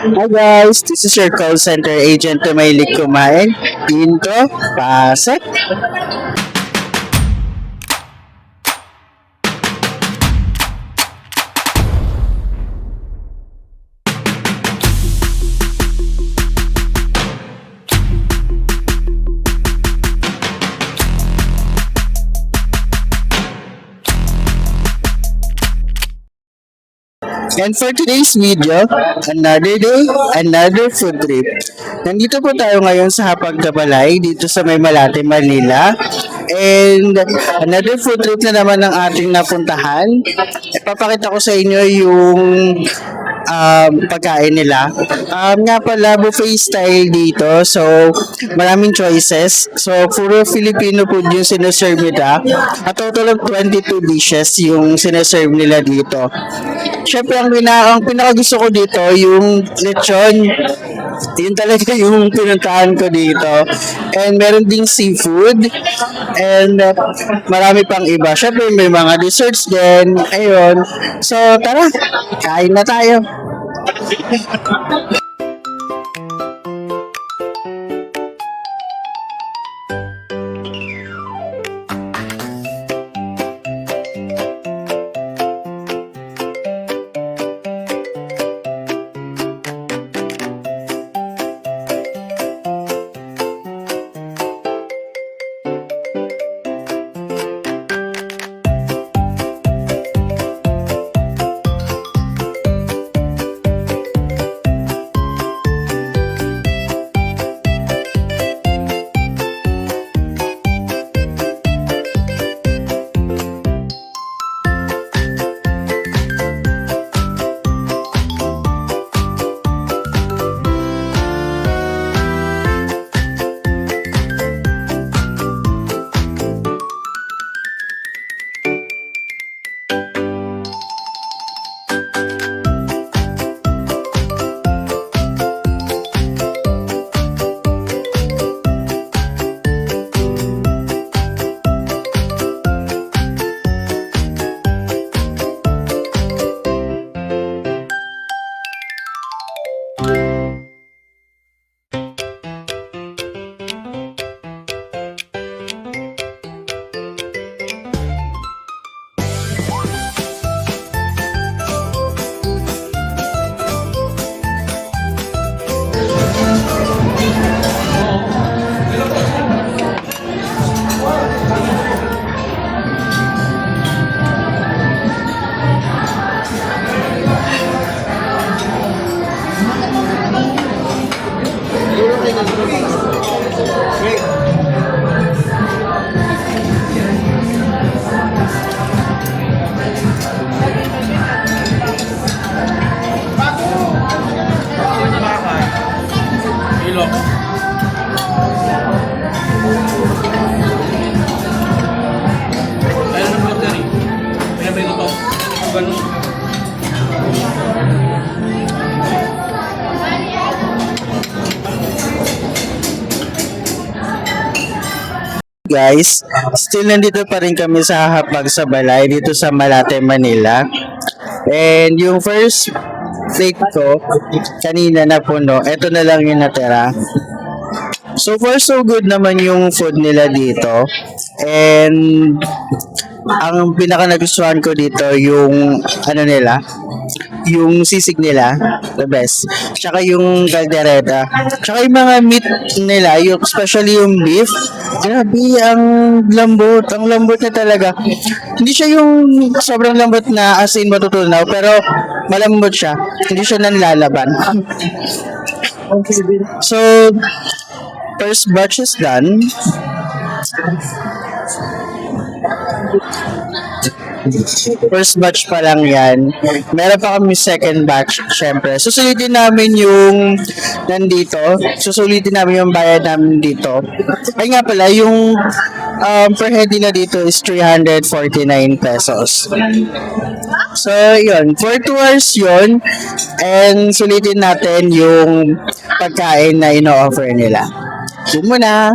Hi guys, this is your call center agent to Mahilig Kumain. Intro, pasok. And for today's video, another day, another food trip. Nandito po tayo ngayon sa Hapag Kabalay, dito sa May Malate, Manila. And another food trip na naman ang ating napuntahan. Ipapakita ko sa inyo yung pagkain nila. Nga pala, buffet style dito. So, maraming choices. So, puro Filipino food yung sinaserve nila. A total of 22 dishes yung sinaserve nila dito. Siyempre, ang pinakagusto ko dito, yung lechon. Yun talaga yung pinuntahan ko dito. And meron ding seafood. And marami pang iba. Siyempre, may mga desserts din. Ayun. So, tara. Kain na tayo. Guys, still nandito pa rin kami sa Hapag sa Balay dito sa Malate, Manila. And yung first plate ko, kanina na puno. Ito na lang yung natira. So far so good naman yung food nila dito. And ang pinaka nagustuhan ko dito yung ano nila, yung sisig nila, the best. Tsaka yung caldereta. Tsaka yung mga meat nila, yung especially yung beef. Grabe, ang lambot na talaga. Hindi siya yung sobrang lambot na as in matutunaw, pero malambot siya. Hindi siya nanlalaban. So, first batch is done. First batch pa lang yan. Meron pa kami second batch, syempre. Susulitin namin yung nandito. Susulitin namin yung bayad namin dito. Ay nga pala, yung per head nila dito is 349 pesos. So, yun. For 2 hours yun. And sulitin natin yung pagkain na ino-offer nila. Yun muna.